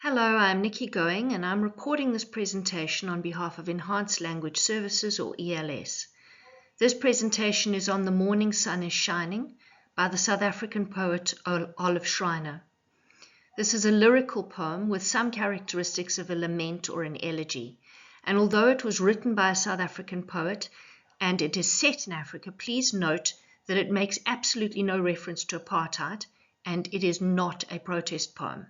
Hello, I'm Nikki Going and I'm recording this presentation on behalf of Enhanced Language Services or ELS. This presentation is on The Morning Sun is Shining by the South African poet Olive Schreiner. This is a lyrical poem with some characteristics of a lament or an elegy, and although it was written by a South African poet and it is set in Africa, please note that it makes absolutely no reference to apartheid and it is not a protest poem.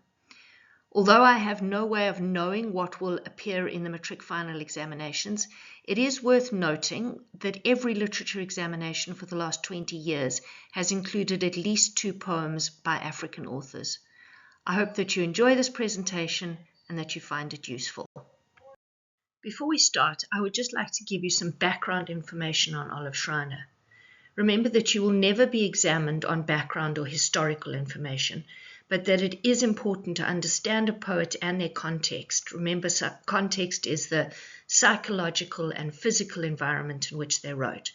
Although I have no way of knowing what will appear in the matric final examinations, it is worth noting that every literature examination for the last 20 years has included at least 2 poems by African authors. I hope that you enjoy this presentation and that you find it useful. Before we start, I would just like to give you some background information on Olive Schreiner. Remember that you will never be examined on background or historical information, but that it is important to understand a poet and their context. Remember, context is the psychological and physical environment in which they wrote.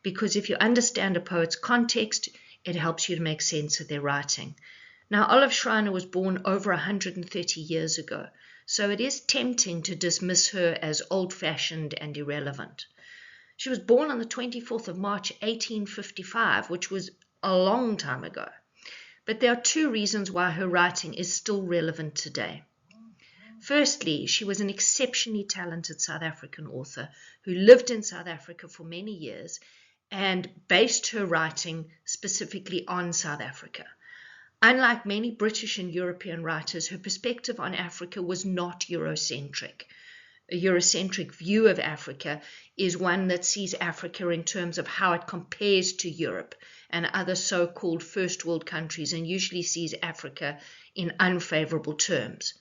Because if you understand a poet's context, it helps you to make sense of their writing. Now, Olive Schreiner was born over 130 years ago, so it is tempting to dismiss her as old-fashioned and irrelevant. She was born on the 24th of March, 1855, which was a long time ago. But there are 2 reasons why her writing is still relevant today. Firstly, she was an exceptionally talented South African author who lived in South Africa for many years and based her writing specifically on South Africa. Unlike many British and European writers, her perspective on Africa was not Eurocentric. A Eurocentric view of Africa is one that sees Africa in terms of how it compares to Europe and other so-called first world countries, and usually sees Africa in unfavorable terms.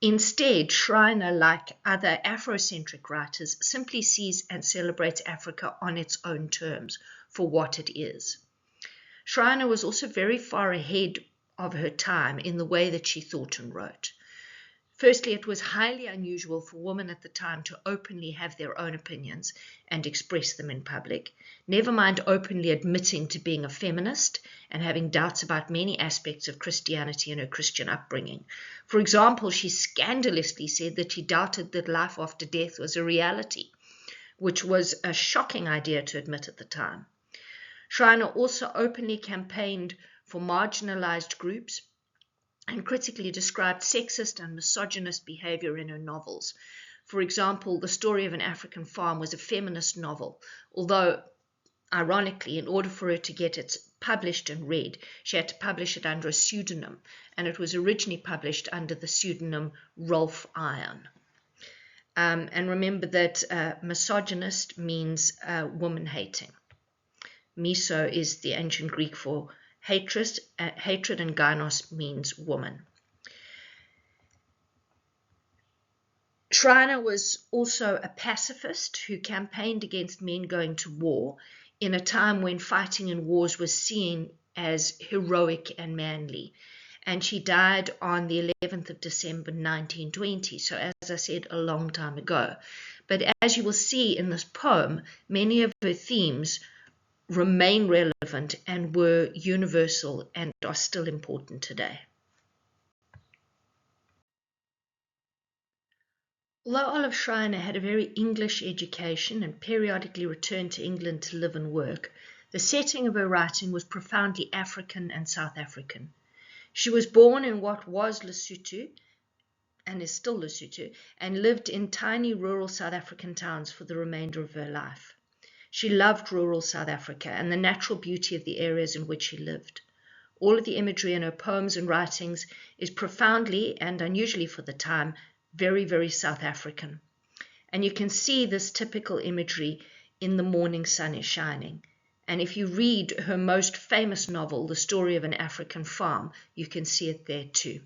Instead, Schreiner, like other Afrocentric writers, simply sees and celebrates Africa on its own terms for what it is. Schreiner was also very far ahead of her time in the way that she thought and wrote. Firstly, it was highly unusual for women at the time to openly have their own opinions and express them in public, never mind openly admitting to being a feminist and having doubts about many aspects of Christianity and her Christian upbringing. For example, she scandalously said that she doubted that life after death was a reality, which was a shocking idea to admit at the time. Schreiner also openly campaigned for marginalized groups and critically described sexist and misogynist behavior in her novels. For example, The Story of an African Farm was a feminist novel, although, ironically, in order for her to get it published and read, she had to publish it under a pseudonym, and it was originally published under the pseudonym Rolf Iron. And remember that misogynist means woman-hating. Miso is the ancient Greek for hatred, and gynos means woman. Schreiner was also a pacifist who campaigned against men going to war in a time when fighting in wars was seen as heroic and manly. And she died on the 11th of December 1920, so as I said, a long time ago. But as you will see in this poem, many of her themes remain relevant and were universal and are still important today. Although Olive Schreiner had a very English education and periodically returned to England to live and work, the setting of her writing was profoundly African and South African. She was born in what was Lesotho, and is still Lesotho, and lived in tiny rural South African towns for the remainder of her life. She loved rural South Africa and the natural beauty of the areas in which she lived. All of the imagery in her poems and writings is profoundly, and unusually for the time, very, very South African. And you can see this typical imagery in The Morning Sun is Shining. And if you read her most famous novel, The Story of an African Farm, you can see it there too.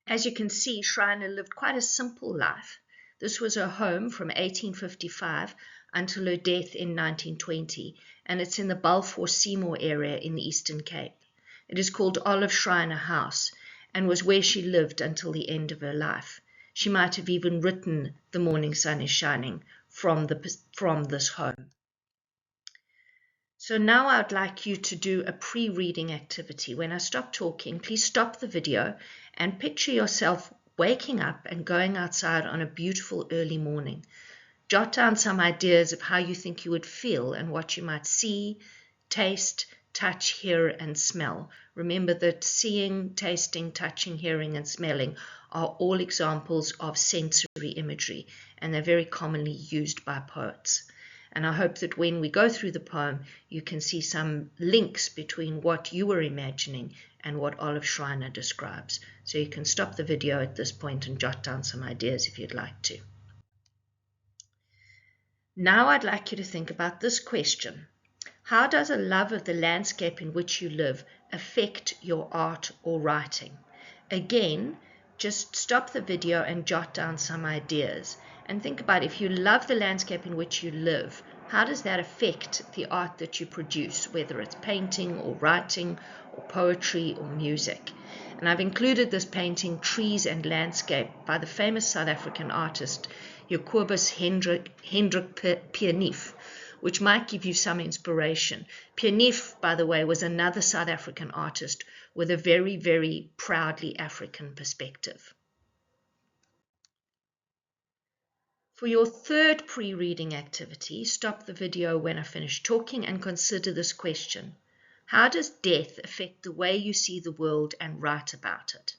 As you can see, Schreiner lived quite a simple life. This was her home from 1855 until her death in 1920, and it's in the Balfour Seymour area in the Eastern Cape. It is called Olive Schreiner House and was where she lived until the end of her life. She might have even written The Morning Sun is Shining from this home. So now I'd like you to do a pre-reading activity. When I stop talking, please stop the video and picture yourself waking up and going outside on a beautiful early morning. Jot down some ideas of how you think you would feel and what you might see, taste, touch, hear, and smell. Remember that seeing, tasting, touching, hearing, and smelling are all examples of sensory imagery, and they're very commonly used by poets. And I hope that when we go through the poem, you can see some links between what you were imagining and what Olive Schreiner describes. So you can stop the video at this point and jot down some ideas if you'd like to. Now I'd like you to think about this question. How does a love of the landscape in which you live affect your art or writing? Again, just stop the video and jot down some ideas. And think about, if you love the landscape in which you live, how does that affect the art that you produce, whether it's painting or writing or poetry or music? And I've included this painting, Trees and Landscape, by the famous South African artist Jacobus Hendrik Pierneef, which might give you some inspiration. Pierneef, by the way, was another South African artist with a very, very proudly African perspective. For your third pre-reading activity, stop the video when I finish talking and consider this question. How does death affect the way you see the world and write about it?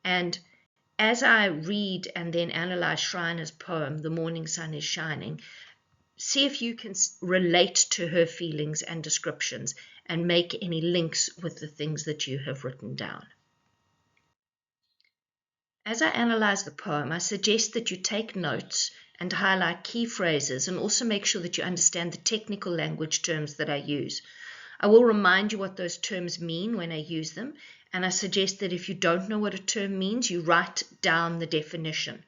And as I read and then analyze Schreiner's poem, The Morning Sun is Shining, see if you can relate to her feelings and descriptions and make any links with the things that you have written down. As I analyze the poem, I suggest that you take notes and highlight key phrases, and also make sure that you understand the technical language terms that I use. I will remind you what those terms mean when I use them, and I suggest that if you don't know what a term means, you write down the definition.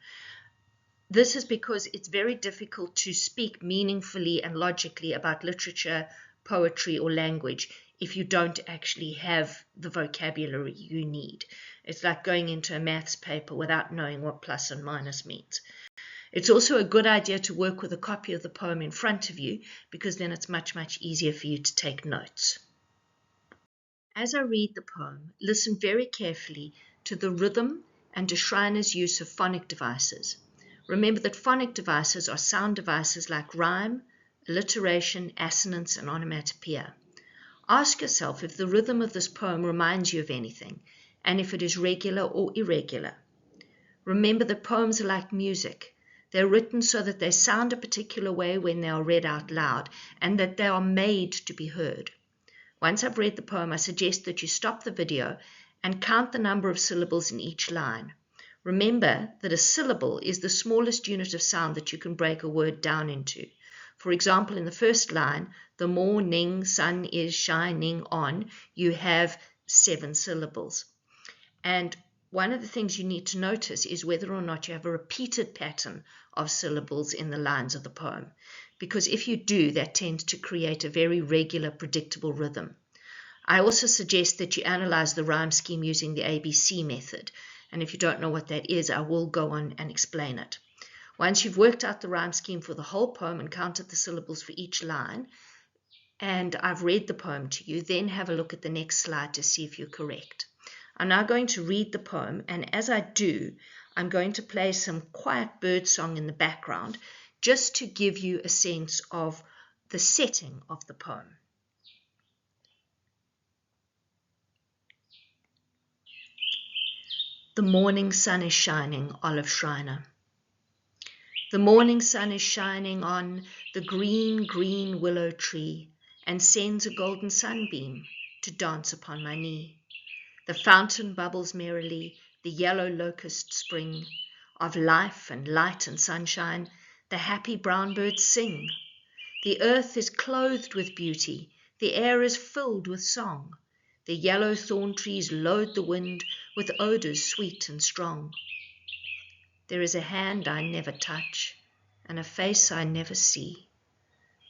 This is because it's very difficult to speak meaningfully and logically about literature, poetry, or language if you don't actually have the vocabulary you need. It's like going into a maths paper without knowing what plus and minus means. It's also a good idea to work with a copy of the poem in front of you, because then it's much, much easier for you to take notes. As I read the poem, listen very carefully to the rhythm and to Schreiner's use of phonic devices. Remember that phonic devices are sound devices like rhyme, alliteration, assonance, and onomatopoeia. Ask yourself if the rhythm of this poem reminds you of anything, and if it is regular or irregular. Remember that poems are like music. They're written so that they sound a particular way when they are read out loud, and that they are made to be heard. Once I've read the poem, I suggest that you stop the video and count the number of syllables in each line. Remember that a syllable is the smallest unit of sound that you can break a word down into. For example, in the first line, the morning sun is shining on, you have 7 syllables. And one of the things you need to notice is whether or not you have a repeated pattern of syllables in the lines of the poem. Because if you do, that tends to create a very regular, predictable rhythm. I also suggest that you analyze the rhyme scheme using the ABC method. And if you don't know what that is, I will go on and explain it. Once you've worked out the rhyme scheme for the whole poem and counted the syllables for each line, and I've read the poem to you, then have a look at the next slide to see if you're correct. I'm now going to read the poem, and as I do, I'm going to play some quiet bird song in the background, just to give you a sense of the setting of the poem. The morning sun is shining, Olive Schreiner. The morning sun is shining on the green, green willow tree, and sends a golden sunbeam to dance upon my knee. The fountain bubbles merrily, the yellow locusts spring. Of life and light and sunshine, the happy brown birds sing. The earth is clothed with beauty, the air is filled with song. The yellow thorn trees load the wind with odors sweet and strong. There is a hand I never touch, and a face I never see.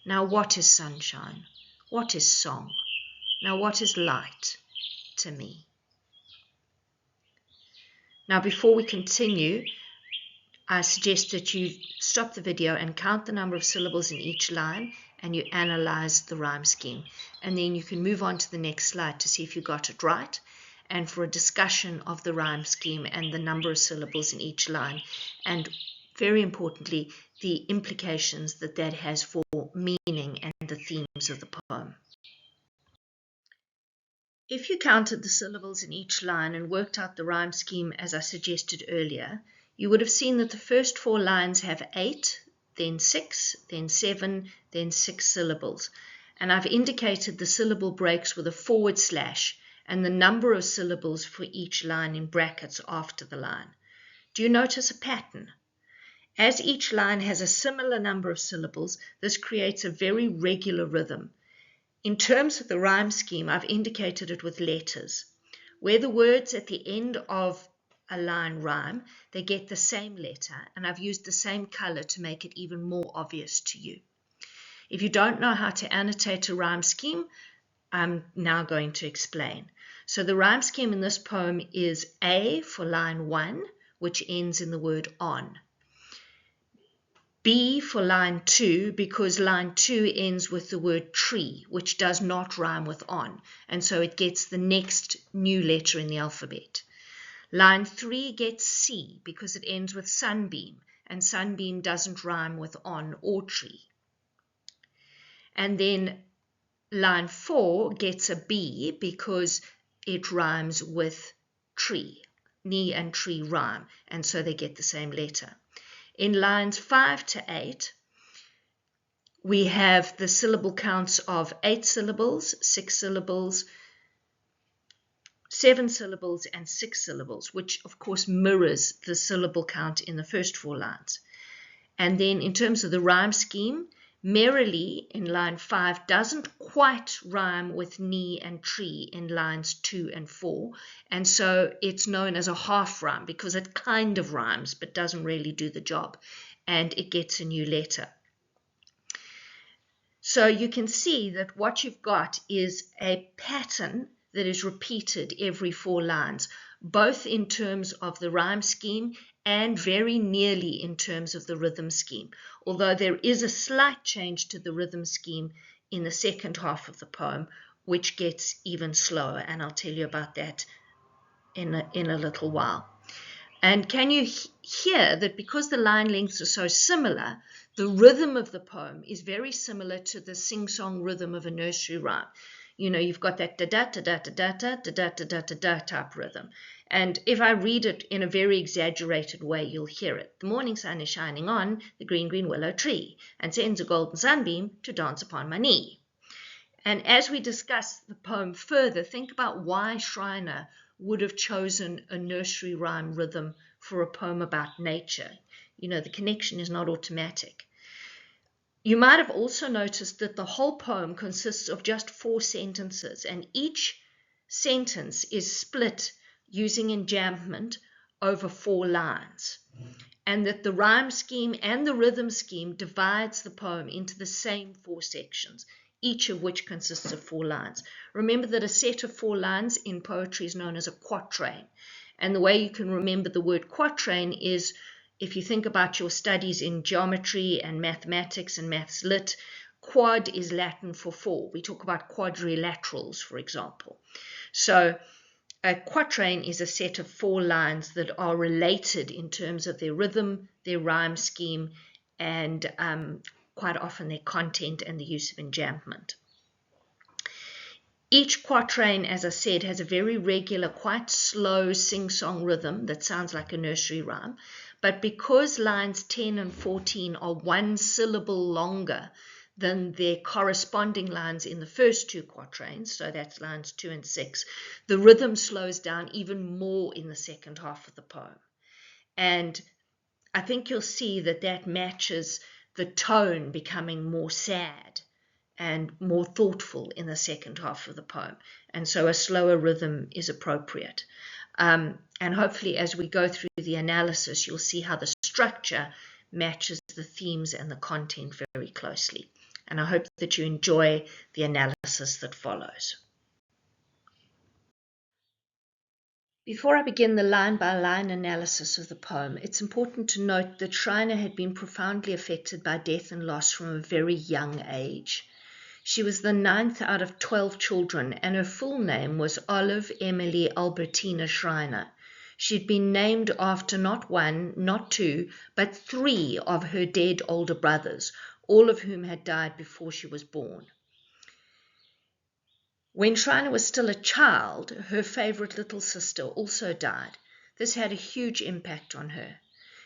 Now what is sunshine? What is song? Now what is light to me? Now before we continue, I suggest that you stop the video and count the number of syllables in each line, and you analyze the rhyme scheme. And then you can move on to the next slide to see if you got it right, and for a discussion of the rhyme scheme and the number of syllables in each line, and very importantly, the implications that that has for meaning and the themes of the poem. If you counted the syllables in each line and worked out the rhyme scheme as I suggested earlier, you would have seen that the first 4 lines have 8, then 6, then 7, then 6 syllables. And I've indicated the syllable breaks with a / and the number of syllables for each line in brackets after the line. Do you notice a pattern? As each line has a similar number of syllables, this creates a very regular rhythm. In terms of the rhyme scheme, I've indicated it with letters. Where the words at the end of a line rhyme, they get the same letter, and I've used the same color to make it even more obvious to you. If you don't know how to annotate a rhyme scheme, I'm now going to explain. So the rhyme scheme in this poem is A for line 1, which ends in the word on. B for line 2, because line 2 ends with the word tree, which does not rhyme with on, and so it gets the next new letter in the alphabet. Line 3 gets C, because it ends with sunbeam, and sunbeam doesn't rhyme with on or tree. And then line 4 gets a B, because it rhymes with tree. Knee and tree rhyme, and so they get the same letter. In lines 5 to 8, we have the syllable counts of 8 syllables, 6 syllables, 7 syllables, and 6 syllables, which of course mirrors the syllable count in the first 4 lines. And then in terms of the rhyme scheme, merrily in line 5 doesn't quite rhyme with knee and tree in lines 2 and 4, and so it's known as a half rhyme because it kind of rhymes but doesn't really do the job, and it gets a new letter. So you can see that what you've got is a pattern that is repeated every 4 lines, both in terms of the rhyme scheme and very nearly in terms of the rhythm scheme, although there is a slight change to the rhythm scheme in the second half of the poem, which gets even slower, and I'll tell you about that in a little while. And can you hear that because the line lengths are so similar, the rhythm of the poem is very similar to the sing-song rhythm of a nursery rhyme. You know, you've got that da-da-da-da-da-da-da-da-da-da-da type rhythm. And if I read it in a very exaggerated way, you'll hear it. The morning sun is shining on the green, green willow tree and sends a golden sunbeam to dance upon my knee. And as we discuss the poem further, think about why Schreiner would have chosen a nursery rhyme rhythm for a poem about nature. You know, the connection is not automatic. You might have also noticed that the whole poem consists of just 4 sentences, and each sentence is split using enjambment over 4 lines, and that the rhyme scheme and the rhythm scheme divides the poem into the same 4 sections, each of which consists of 4 lines. Remember that a set of 4 lines in poetry is known as a quatrain, and the way you can remember the word quatrain is, if you think about your studies in geometry and mathematics and maths lit, quad is Latin for 4. We talk about quadrilaterals, for example. So a quatrain is a set of 4 lines that are related in terms of their rhythm, their rhyme scheme, and quite often their content and the use of enjambment. Each quatrain, as I said, has a very regular, quite slow sing-song rhythm that sounds like a nursery rhyme. But because lines 10 and 14 are 1 syllable longer than their corresponding lines in the first 2 quatrains, so that's lines 2 and 6, the rhythm slows down even more in the second half of the poem. And I think you'll see that that matches the tone becoming more sad and more thoughtful in the second half of the poem. And so a slower rhythm is appropriate. And hopefully as we go through the analysis, you'll see how the structure matches the themes and the content very closely. And I hope that you enjoy the analysis that follows. Before I begin the line-by-line analysis of the poem, it's important to note that Schreiner had been profoundly affected by death and loss from a very young age. She was the 9th out of 12 children, and her full name was Olive Emily Albertina Schreiner. She'd been named after not one, not two, but 3 of her dead older brothers, all of whom had died before she was born. When Schreiner was still a child, her favorite little sister also died. This had a huge impact on her.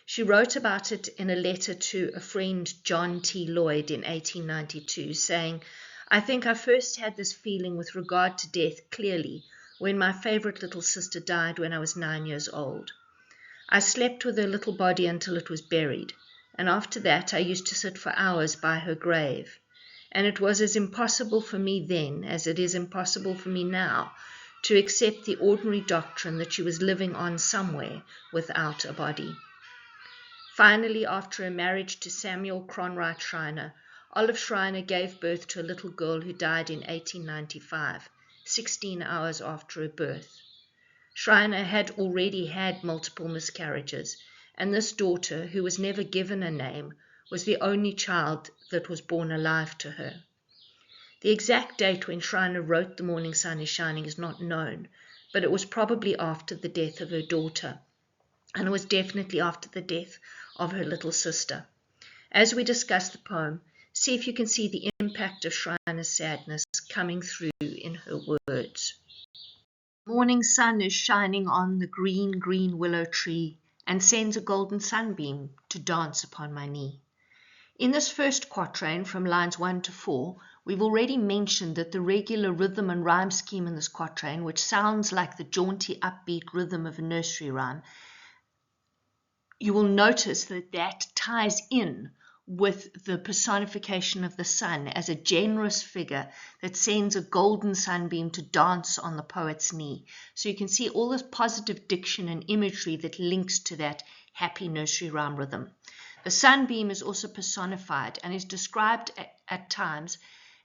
She wrote about it in a letter to a friend, John T. Lloyd, in 1892, saying, "I think I first had this feeling with regard to death clearly when my favorite little sister died when I was 9 years old. I slept with her little body until it was buried, and after that I used to sit for hours by her grave. And it was as impossible for me then as it is impossible for me now to accept the ordinary doctrine that she was living on somewhere without a body." Finally, after a marriage to Samuel Cronwright Schreiner, Olive Schreiner gave birth to a little girl who died in 1895, 16 hours after her birth. Schreiner had already had multiple miscarriages, and this daughter, who was never given a name, was the only child that was born alive to her. The exact date when Schreiner wrote "The Morning Sun is Shining" is not known, but it was probably after the death of her daughter, and it was definitely after the death of her little sister. As we discuss the poem, see if you can see the impact of Schreiner's sadness coming through in her words. Morning sun is shining on the green, green willow tree, and sends a golden sunbeam to dance upon my knee. In this first quatrain, from lines 1 to 4, we've already mentioned that the regular rhythm and rhyme scheme in this quatrain, which sounds like the jaunty, upbeat rhythm of a nursery rhyme, you will notice that that ties in with the personification of the sun as a generous figure that sends a golden sunbeam to dance on the poet's knee. So you can see all this positive diction and imagery that links to that happy nursery rhyme rhythm. The sunbeam is also personified and is described at times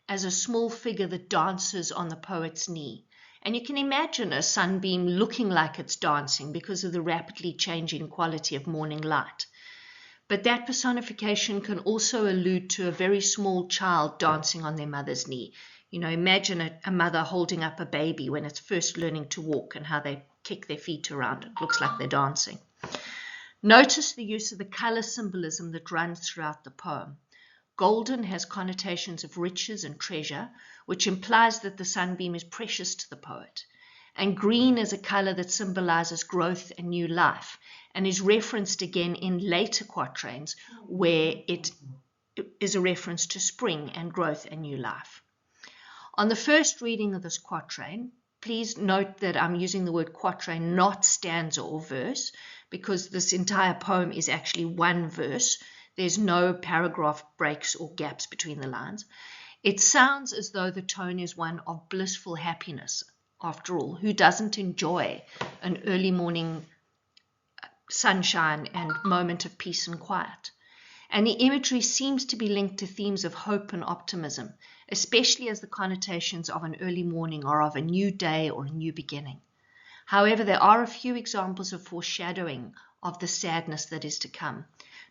as a small figure that dances on the poet's knee. And you can imagine a sunbeam looking like it's dancing because of the rapidly changing quality of morning light. But that personification can also allude to a very small child dancing on their mother's knee. You know, imagine a mother holding up a baby when it's first learning to walk and how they kick their feet around. It looks like they're dancing. Notice the use of the color symbolism that runs throughout the poem. Golden has connotations of riches and treasure, which implies that the sunbeam is precious to the poet. And green is a color that symbolizes growth and new life, and is referenced again in later quatrains where it is a reference to spring and growth and new life. On the first reading of this quatrain, please note that I'm using the word quatrain, not stanza or verse, because this entire poem is actually one verse. There's no paragraph breaks or gaps between the lines. It sounds as though the tone is one of blissful happiness. After all, who doesn't enjoy an early morning sunshine and moment of peace and quiet? And the imagery seems to be linked to themes of hope and optimism, especially as the connotations of an early morning are of a new day or a new beginning. However, there are a few examples of foreshadowing of the sadness that is to come.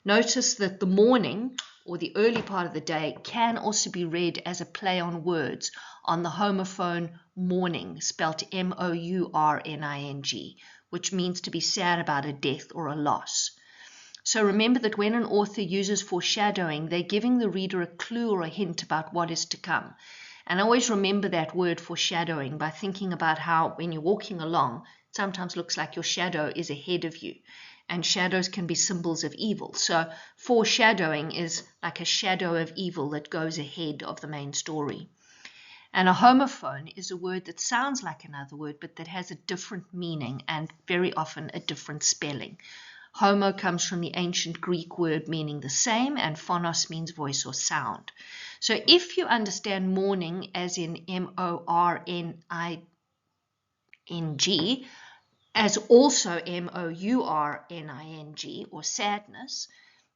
Notice that the morning, or the early part of the day, can also be read as a play on words on the homophone mourning, spelt mourning, which means to be sad about a death or a loss. So remember that when an author uses foreshadowing, they're giving the reader a clue or a hint about what is to come. And always remember that word foreshadowing by thinking about how when you're walking along, it sometimes looks like your shadow is ahead of you. And shadows can be symbols of evil. So foreshadowing is like a shadow of evil that goes ahead of the main story. And a homophone is a word that sounds like another word, but that has a different meaning and very often a different spelling. Homo comes from the ancient Greek word meaning the same, and phonos means voice or sound. So if you understand mourning as in mourning, as also mourning, or sadness,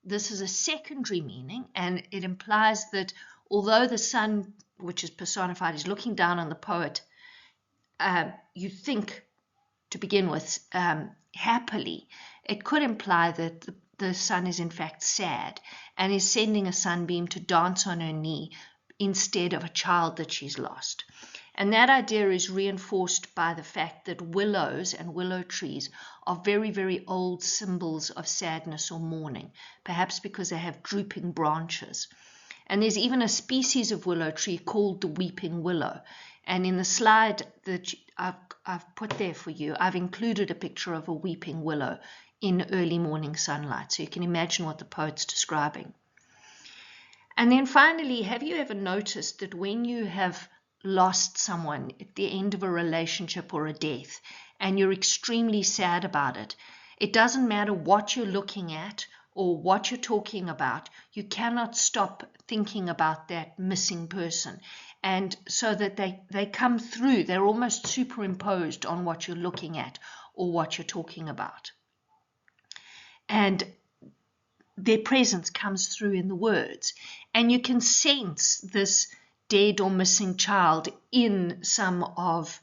this is a secondary meaning, and it implies that although the sun, which is personified, is looking down on the poet, you think to begin with, happily, it could imply that the sun is in fact sad and is sending a sunbeam to dance on her knee instead of a child that she's lost. And that idea is reinforced by the fact that willows and willow trees are very, very old symbols of sadness or mourning, perhaps because they have drooping branches. And there's even a species of willow tree called the weeping willow. And in the slide that I've put there for you, I've included a picture of a weeping willow in early morning sunlight. So you can imagine what the poet's describing. And then finally, have you ever noticed that when you have lost someone at the end of a relationship or a death, and you're extremely sad about it, it doesn't matter what you're looking at or what you're talking about, you cannot stop thinking about that missing person. And so that they come through, they're almost superimposed on what you're looking at or what you're talking about. And their presence comes through in the words. And you can sense this dead or missing child in some of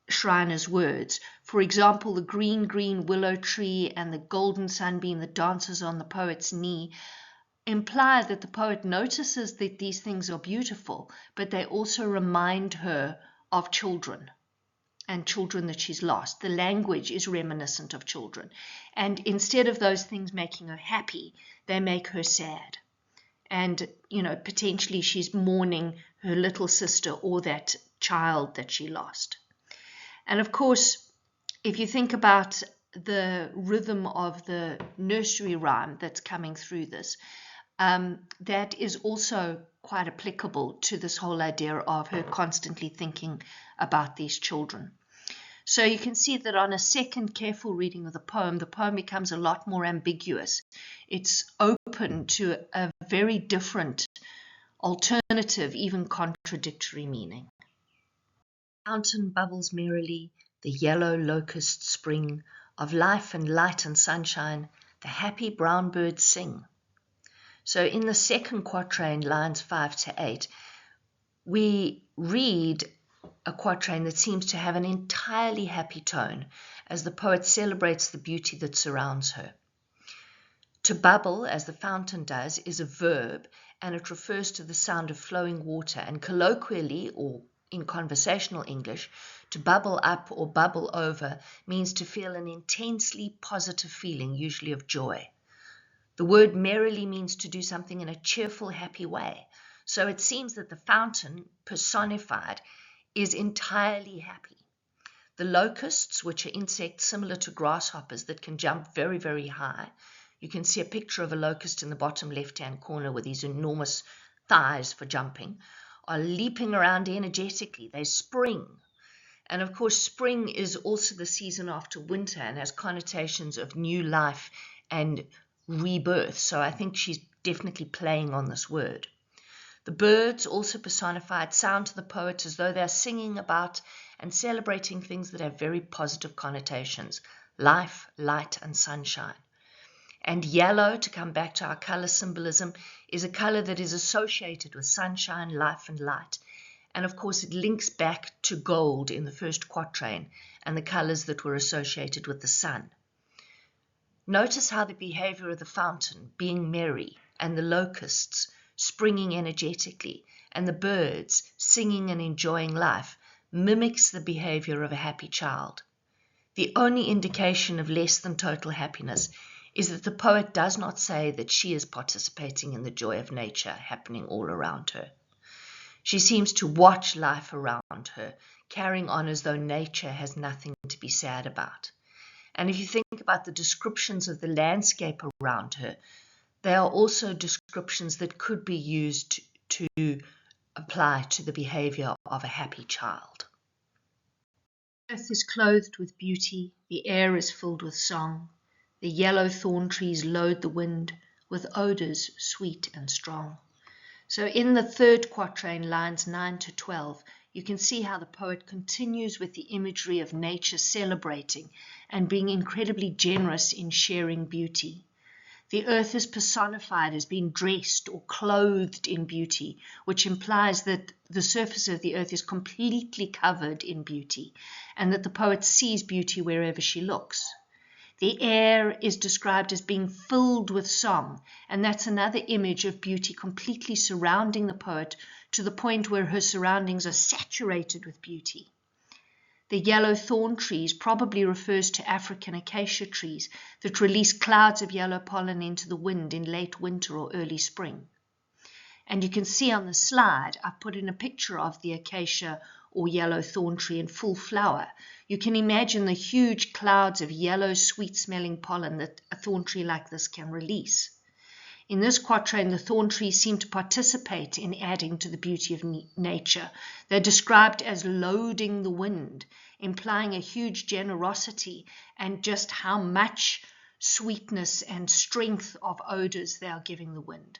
Schreiner's words. For example, the green, green willow tree and the golden sunbeam that dances on the poet's knee imply that the poet notices that these things are beautiful, but they also remind her of children and children that she's lost. The language is reminiscent of children. And instead of those things making her happy, they make her sad. And, potentially she's mourning her little sister or that child that she lost. And of course, if you think about the rhythm of the nursery rhyme that's coming through this, that is also quite applicable to this whole idea of her constantly thinking about these children. So you can see that on a second careful reading of the poem becomes a lot more ambiguous. It's open to a very different, alternative, even contradictory meaning. Fountain bubbles merrily, the yellow locust spring, of life and light and sunshine, the happy brown birds sing. So in the second quatrain, lines 5 to 8, we read a quatrain that seems to have an entirely happy tone as the poet celebrates the beauty that surrounds her. To bubble, as the fountain does, is a verb, and it refers to the sound of flowing water, and colloquially, or in conversational English, to bubble up or bubble over means to feel an intensely positive feeling, usually of joy. The word merrily means to do something in a cheerful, happy way. So it seems that the fountain, personified, is entirely happy. The locusts, which are insects similar to grasshoppers that can jump very, very high. You can see a picture of a locust in the bottom left-hand corner with these enormous thighs for jumping, are leaping around energetically. They spring. And of course, spring is also the season after winter and has connotations of new life and rebirth. So I think she's definitely playing on this word. The birds, also personified, sound to the poet as though they're singing about and celebrating things that have very positive connotations: life, light, and sunshine. And yellow, to come back to our color symbolism, is a color that is associated with sunshine, life, and light. And of course, it links back to gold in the first quatrain and the colors that were associated with the sun. Notice how the behavior of the fountain, being merry, and the locusts springing energetically, and the birds singing and enjoying life, mimics the behavior of a happy child. The only indication of less than total happiness is that the poet does not say that she is participating in the joy of nature happening all around her. She seems to watch life around her, carrying on as though nature has nothing to be sad about. And if you think about the descriptions of the landscape around her, they are also descriptions that could be used to apply to the behavior of a happy child. The earth is clothed with beauty, the air is filled with song, the yellow thorn trees load the wind with odors sweet and strong. So in the third quatrain, lines 9 to 12, you can see how the poet continues with the imagery of nature celebrating and being incredibly generous in sharing beauty. The earth is personified as being dressed or clothed in beauty, which implies that the surface of the earth is completely covered in beauty, and that the poet sees beauty wherever she looks. The air is described as being filled with song, and that's another image of beauty completely surrounding the poet to the point where her surroundings are saturated with beauty. The yellow thorn trees probably refers to African acacia trees that release clouds of yellow pollen into the wind in late winter or early spring. And you can see on the slide, I've put in a picture of the acacia or yellow thorn tree in full flower. You can imagine the huge clouds of yellow, sweet-smelling pollen that a thorn tree like this can release. In this quatrain, the thorn trees seem to participate in adding to the beauty of nature. They're described as loading the wind, implying a huge generosity and just how much sweetness and strength of odors they are giving the wind.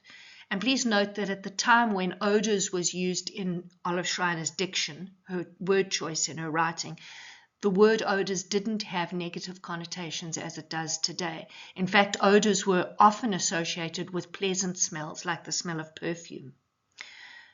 And please note that at the time when odors was used in Olive Schreiner's diction, her word choice in her writing, the word odors didn't have negative connotations as it does today. In fact, odors were often associated with pleasant smells, like the smell of perfume.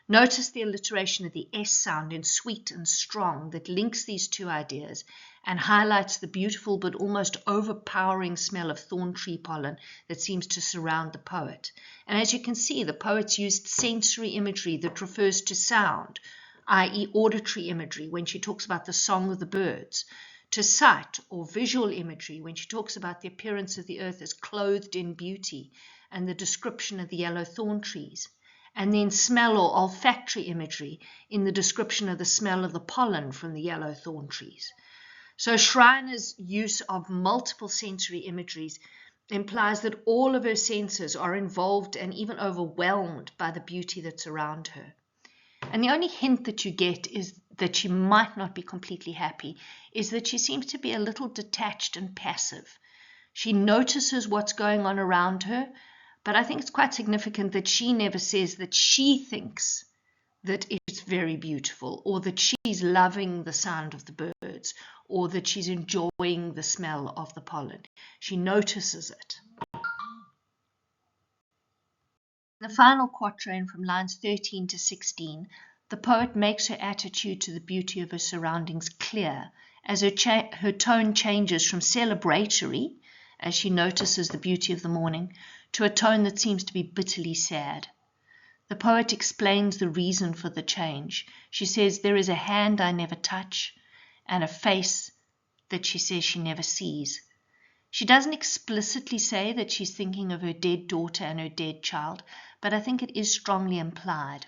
Notice the alliteration of the S sound in sweet and strong that links these two ideas and highlights the beautiful but almost overpowering smell of thorn tree pollen that seems to surround the poet. And as you can see, the poet's used sensory imagery that refers to sound, i.e. auditory imagery when she talks about the song of the birds, to sight or visual imagery when she talks about the appearance of the earth as clothed in beauty and the description of the yellow thorn trees, and then smell or olfactory imagery in the description of the smell of the pollen from the yellow thorn trees. So Schreiner's use of multiple sensory imageries implies that all of her senses are involved and even overwhelmed by the beauty that's around her. And the only hint that you get is that she might not be completely happy, is that she seems to be a little detached and passive. She notices what's going on around her, but I think it's quite significant that she never says that she thinks that it's very beautiful, or that she's loving the sound of the birds, or that she's enjoying the smell of the pollen. She notices it. In the final quatrain from lines 13 to 16, the poet makes her attitude to the beauty of her surroundings clear as her tone changes from celebratory, as she notices the beauty of the morning, to a tone that seems to be bitterly sad. The poet explains the reason for the change. She says there is a hand I never touch and a face that she says she never sees. She doesn't explicitly say that she's thinking of her dead daughter and her dead child, but I think it is strongly implied.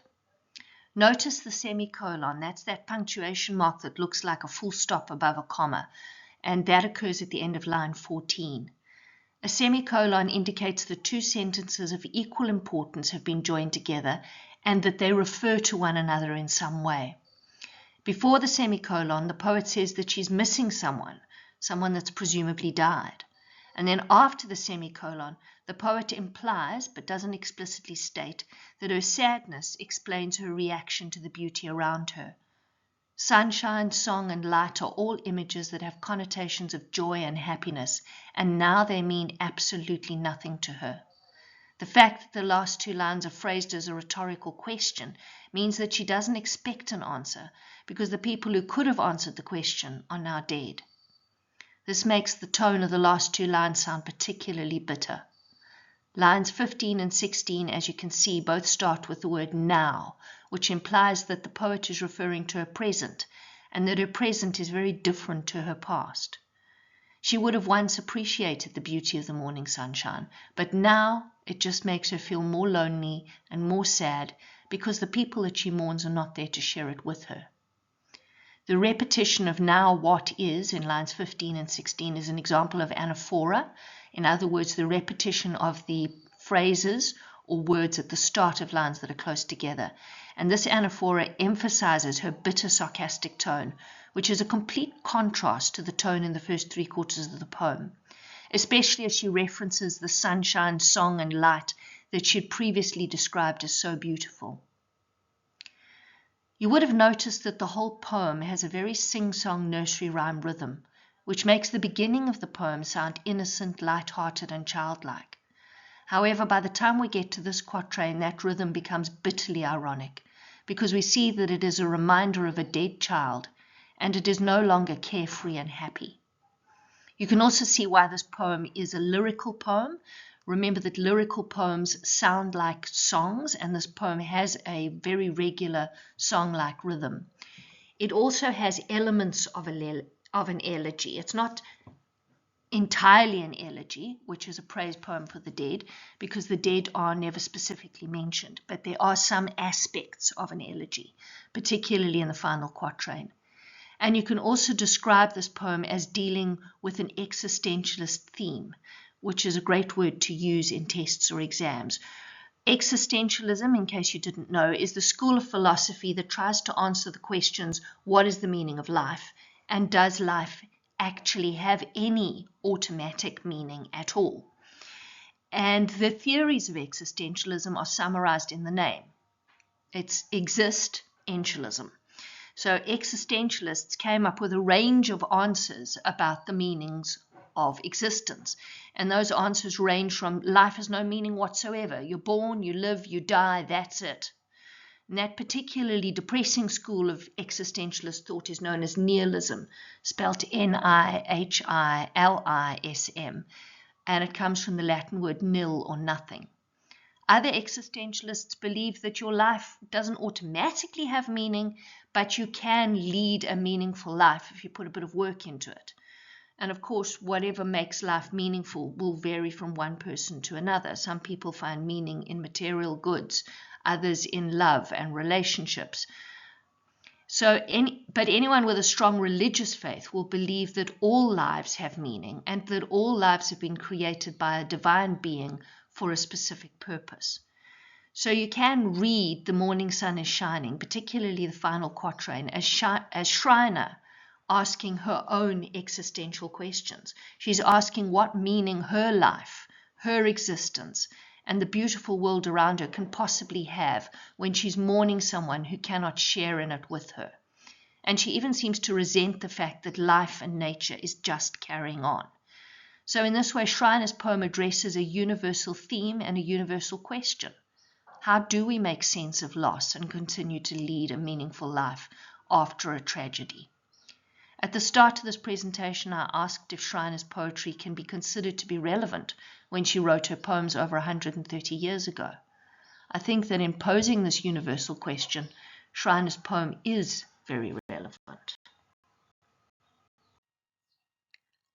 Notice the semicolon. That's that punctuation mark that looks like a full stop above a comma, and that occurs at the end of line 14. A semicolon indicates that two sentences of equal importance have been joined together and that they refer to one another in some way. Before the semicolon, the poet says that she's missing someone that's presumably died. And then after the semicolon, the poet implies, but doesn't explicitly state, that her sadness explains her reaction to the beauty around her. Sunshine, song, and light are all images that have connotations of joy and happiness, and now they mean absolutely nothing to her. The fact that the last two lines are phrased as a rhetorical question means that she doesn't expect an answer, because the people who could have answered the question are now dead. This makes the tone of the last two lines sound particularly bitter. Lines 15 and 16, as you can see, both start with the word now, which implies that the poet is referring to her present, and that her present is very different to her past. She would have once appreciated the beauty of the morning sunshine, but now it just makes her feel more lonely and more sad because the people that she mourns are not there to share it with her. The repetition of now what is in lines 15 and 16 is an example of anaphora. In other words, the repetition of the phrases or words at the start of lines that are close together. And this anaphora emphasizes her bitter, sarcastic tone, which is a complete contrast to the tone in the first three quarters of the poem, especially as she references the sunshine, song, and light that she had previously described as so beautiful. You would have noticed that the whole poem has a very sing-song nursery rhyme rhythm, which makes the beginning of the poem sound innocent, light-hearted, and childlike. However, by the time we get to this quatrain, that rhythm becomes bitterly ironic, because we see that it is a reminder of a dead child, and it is no longer carefree and happy. You can also see why this poem is a lyrical poem. Remember that lyrical poems sound like songs, and this poem has a very regular song-like rhythm. It also has elements of an elegy. It's not entirely an elegy, which is a praise poem for the dead, because the dead are never specifically mentioned, but there are some aspects of an elegy, particularly in the final quatrain. And you can also describe this poem as dealing with an existentialist theme, which is a great word to use in tests or exams. Existentialism, in case you didn't know, is the school of philosophy that tries to answer the questions, what is the meaning of life, and does life actually have any automatic meaning at all? And the theories of existentialism are summarized in the name. It's existentialism. So existentialists came up with a range of answers about the meanings of existence. And those answers range from life has no meaning whatsoever. You're born, you live, you die, that's it. And that particularly depressing school of existentialist thought is known as nihilism, spelt Nihilism, and it comes from the Latin word nil, or nothing. Other existentialists believe that your life doesn't automatically have meaning, but you can lead a meaningful life if you put a bit of work into it. And of course, whatever makes life meaningful will vary from one person to another. Some people find meaning in material goods, others in love and relationships. But anyone with a strong religious faith will believe that all lives have meaning and that all lives have been created by a divine being for a specific purpose. So you can read The Morning Sun is Shining, particularly the final quatrain, as Schreiner asking her own existential questions. She's asking what meaning her life, her existence, and the beautiful world around her can possibly have when she's mourning someone who cannot share in it with her. And she even seems to resent the fact that life and nature is just carrying on. So in this way, Schreiner's poem addresses a universal theme and a universal question. How do we make sense of loss and continue to lead a meaningful life after a tragedy? At the start of this presentation, I asked if Schreiner's poetry can be considered to be relevant when she wrote her poems over 130 years ago. I think that in posing this universal question, Schreiner's poem is very relevant.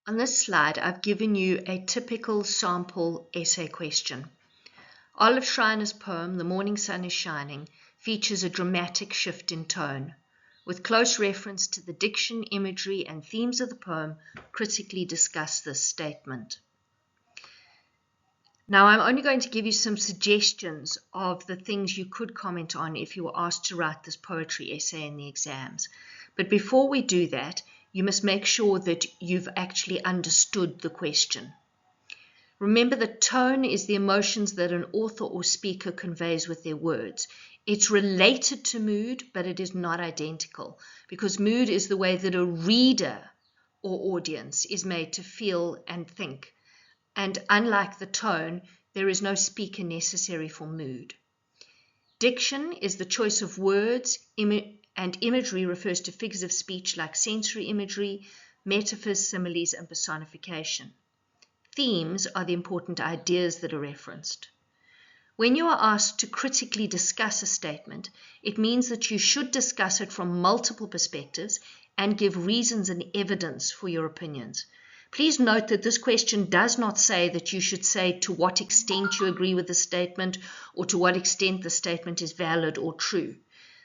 On this slide, I've given you a typical sample essay question. Olive Schreiner's poem, The Morning Sun is Shining, features a dramatic shift in tone. With close reference to the diction, imagery, and themes of the poem, critically discuss this statement. Now, I'm only going to give you some suggestions of the things you could comment on if you were asked to write this poetry essay in the exams. But before we do that, you must make sure that you've actually understood the question. Remember that tone is the emotions that an author or speaker conveys with their words. It's related to mood, but it is not identical, because mood is the way that a reader or audience is made to feel and think. And unlike the tone, there is no speaker necessary for mood. Diction is the choice of words, and imagery refers to figures of speech like sensory imagery, metaphors, similes, and personification. Themes are the important ideas that are referenced. When you are asked to critically discuss a statement, it means that you should discuss it from multiple perspectives and give reasons and evidence for your opinions. Please note that this question does not say that you should say to what extent you agree with the statement or to what extent the statement is valid or true.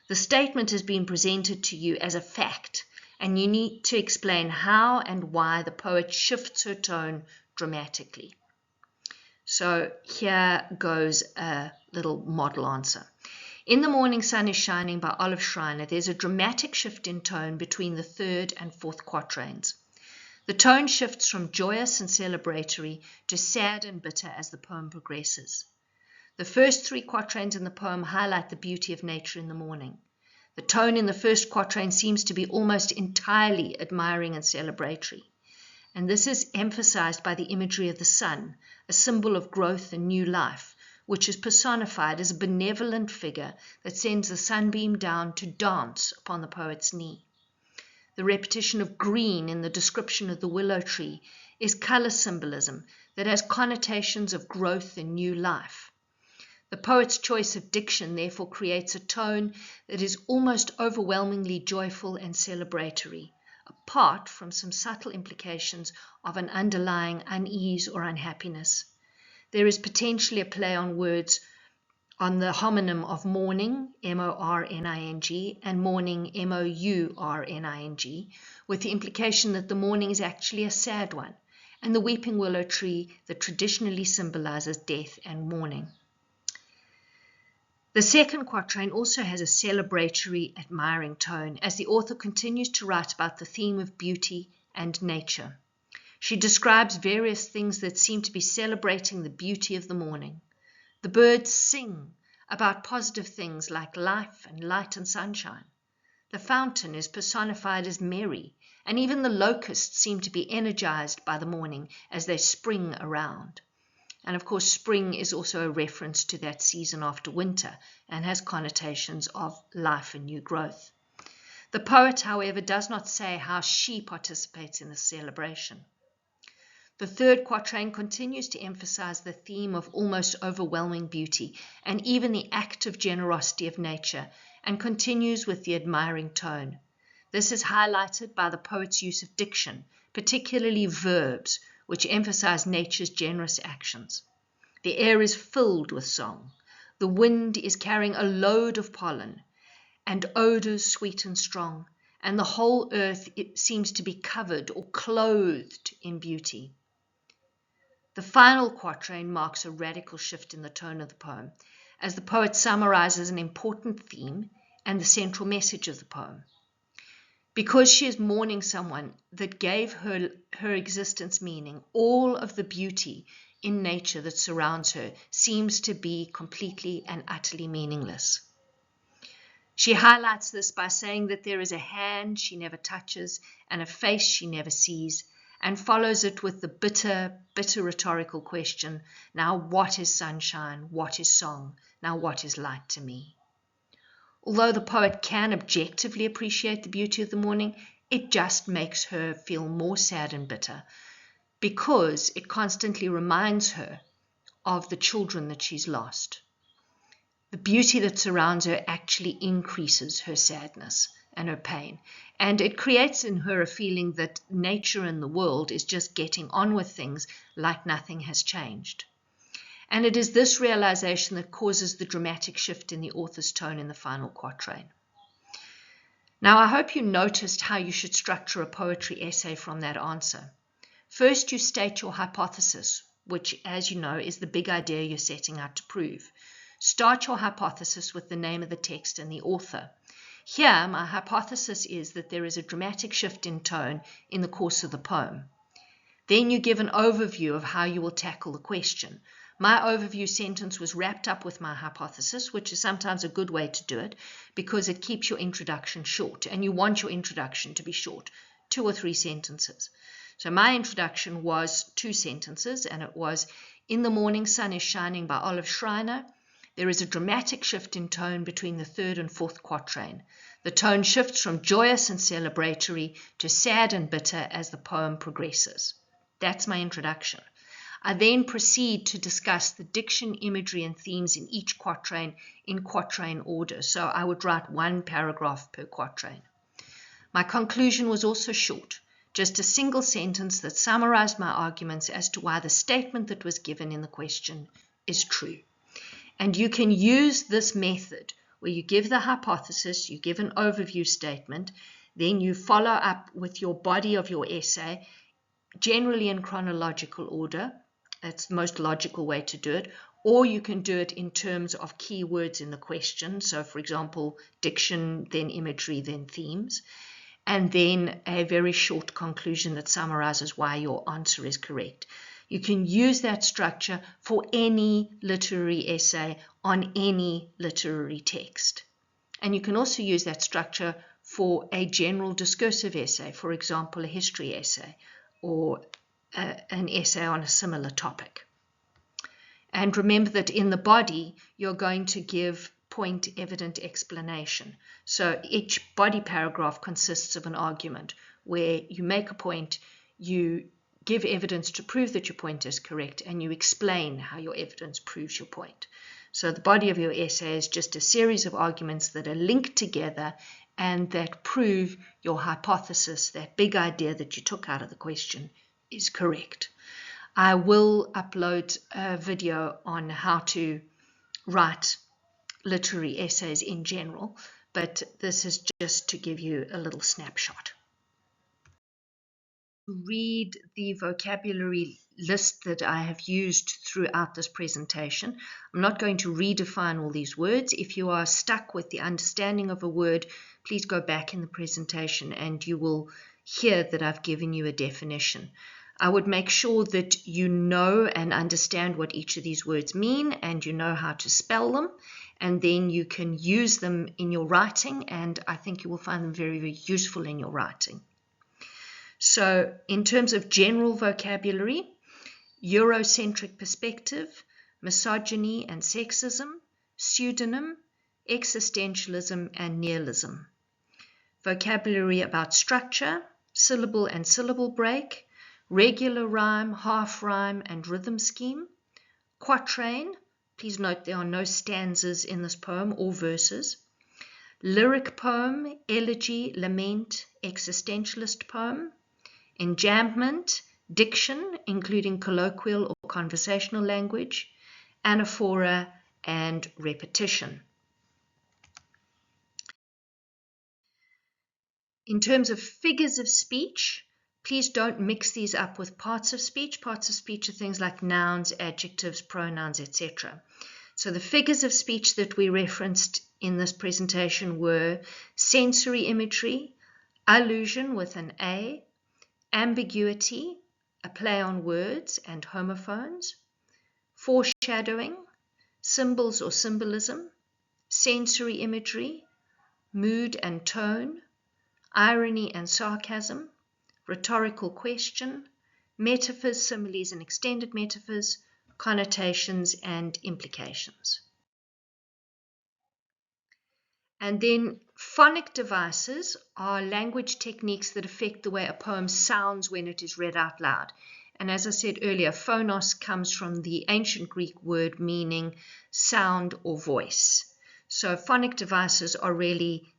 The statement has been presented to you as a fact, and you need to explain how and why the poet shifts her tone dramatically. So here goes a little model answer. In The Morning Sun is Shining by Olive Schreiner, there's a dramatic shift in tone between the third and fourth quatrains. The tone shifts from joyous and celebratory to sad and bitter as the poem progresses. The first three quatrains in the poem highlight the beauty of nature in the morning. The tone in the first quatrain seems to be almost entirely admiring and celebratory. and this is emphasized by the imagery of the sun, a symbol of growth and new life, which is personified as a benevolent figure that sends the sunbeam down to dance upon the poet's knee. The repetition of green in the description of the willow tree is color symbolism that has connotations of growth and new life. The poet's choice of diction therefore creates a tone that is almost overwhelmingly joyful and celebratory, apart from some subtle implications of an underlying unease or unhappiness. There is potentially a play on words on the homonym of mourning, M-O-R-N-I-N-G, and mourning, M-O-U-R-N-I-N-G, with the implication that the mourning is actually a sad one, and the weeping willow tree that traditionally symbolizes death and mourning. The second quatrain also has a celebratory, admiring tone as the author continues to write about the theme of beauty and nature. She describes various things that seem to be celebrating the beauty of the morning. The birds sing about positive things like life and light and sunshine. The fountain is personified as merry, and even the locusts seem to be energized by the morning as they spring around. And of course, spring is also a reference to that season after winter and has connotations of life and new growth. The poet, however, does not say how she participates in the celebration. The third quatrain continues to emphasize the theme of almost overwhelming beauty and even the active generosity of nature, and continues with the admiring tone. This is highlighted by the poet's use of diction, particularly verbs, which emphasize nature's generous actions. The air is filled with song. The wind is carrying a load of pollen, and odors sweet and strong, and the whole earth seems to be covered or clothed in beauty. The final quatrain marks a radical shift in the tone of the poem, as the poet summarizes an important theme and the central message of the poem. Because she is mourning someone that gave her existence meaning, all of the beauty in nature that surrounds her seems to be completely and utterly meaningless. She highlights this by saying that there is a hand she never touches and a face she never sees, and follows it with the bitter, bitter rhetorical question, now what is sunshine, what is song, now what is light to me? Although the poet can objectively appreciate the beauty of the morning, it just makes her feel more sad and bitter, because it constantly reminds her of the children that she's lost. The beauty that surrounds her actually increases her sadness and her pain, and it creates in her a feeling that nature and the world is just getting on with things like nothing has changed. And it is this realization that causes the dramatic shift in the author's tone in the final quatrain. Now, I hope you noticed how you should structure a poetry essay from that answer. First, you state your hypothesis, which, as you know, is the big idea you're setting out to prove. Start your hypothesis with the name of the text and the author. Here, my hypothesis is that there is a dramatic shift in tone in the course of the poem. Then you give an overview of how you will tackle the question. My overview sentence was wrapped up with my hypothesis, which is sometimes a good way to do it because it keeps your introduction short, and you want your introduction to be short, 2 or 3 sentences. So my introduction was 2 sentences, and it was, "In the morning sun is shining" by Schreiner. There is a dramatic shift in tone between the 3rd and 4th quatrain. The tone shifts from joyous and celebratory to sad and bitter as the poem progresses. That's my introduction. I then proceed to discuss the diction, imagery, and themes in each quatrain in quatrain order. So I would write 1 paragraph per quatrain. My conclusion was also short, just a single sentence that summarized my arguments as to why the statement that was given in the question is true. And you can use this method where you give the hypothesis, you give an overview statement, then you follow up with your body of your essay, generally in chronological order. That's the most logical way to do it. Or you can do it in terms of keywords in the question. So, for example, diction, then imagery, then themes. And then a very short conclusion that summarizes why your answer is correct. You can use that structure for any literary essay on any literary text. And you can also use that structure for a general discursive essay, for example, a history essay or an essay on a similar topic. And remember that in the body, you're going to give point evident explanation. So each body paragraph consists of an argument where you make a point, you give evidence to prove that your point is correct, and you explain how your evidence proves your point. So the body of your essay is just a series of arguments that are linked together and that prove your hypothesis, that big idea that you took out of the question, is correct. I will upload a video on how to write literary essays in general, but this is just to give you a little snapshot. Read the vocabulary list that I have used throughout this presentation. I'm not going to redefine all these words. If you are stuck with the understanding of a word, please go back in the presentation and you will hear that I've given you a definition. I would make sure that you know and understand what each of these words mean and you know how to spell them, and then you can use them in your writing, and I think you will find them very, very useful in your writing. So in terms of general vocabulary, Eurocentric perspective, misogyny and sexism, pseudonym, existentialism and nihilism. Vocabulary about structure, syllable and syllable break, regular rhyme, half rhyme and rhythm scheme, quatrain, please note there are no stanzas in this poem or verses, lyric poem, elegy, lament, existentialist poem, enjambment, diction, including colloquial or conversational language, anaphora, and repetition. In terms of figures of speech, please don't mix these up with parts of speech. Parts of speech are things like nouns, adjectives, pronouns, etc. So the figures of speech that we referenced in this presentation were sensory imagery, allusion with an A, ambiguity, a play on words and homophones, foreshadowing, symbols or symbolism, sensory imagery, mood and tone, irony and sarcasm, rhetorical question, metaphors, similes and extended metaphors, connotations and implications. And then phonic devices are language techniques that affect the way a poem sounds when it is read out loud. And as I said earlier, phonos comes from the ancient Greek word meaning sound or voice. So phonic devices are really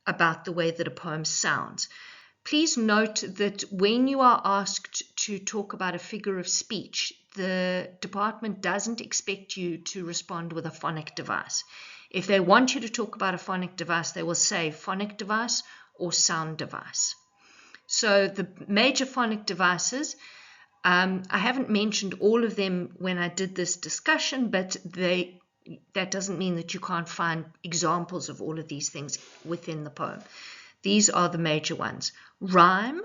about the way that a poem sounds. Please note that when you are asked to talk about a figure of speech, the department doesn't expect you to respond with a phonic device. If they want you to talk about a phonic device, they will say phonic device or sound device. So the major phonic devices, I haven't mentioned all of them when I did this discussion, but that doesn't mean that you can't find examples of all of these things within the poem. These are the major ones. Rhyme,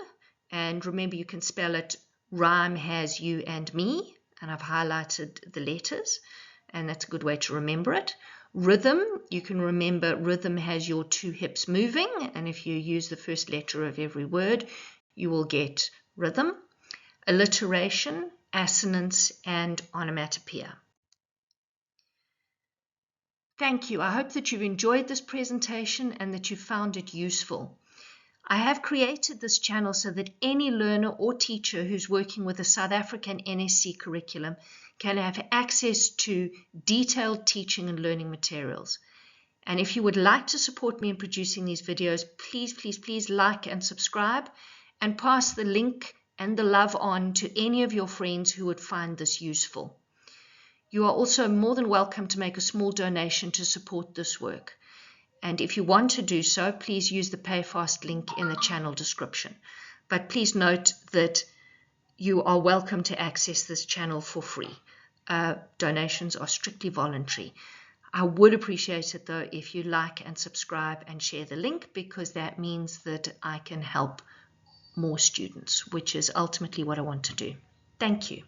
and remember you can spell it, rhyme has you and me, and I've highlighted the letters, and that's a good way to remember it. Rhythm, you can remember rhythm has your two hips moving, and if you use the first letter of every word, you will get rhythm. Alliteration, assonance, and onomatopoeia. Thank you. I hope that you've enjoyed this presentation and that you found it useful. I have created this channel so that any learner or teacher who's working with a South African NSC curriculum can have access to detailed teaching and learning materials. And if you would like to support me in producing these videos, please, please, please like and subscribe and pass the link and the love on to any of your friends who would find this useful. You are also more than welcome to make a small donation to support this work. And if you want to do so, please use the PayFast link in the channel description. But please note that you are welcome to access this channel for free. Donations are strictly voluntary. I would appreciate it though if you like and subscribe and share the link, because that means that I can help more students, which is ultimately what I want to do. Thank you.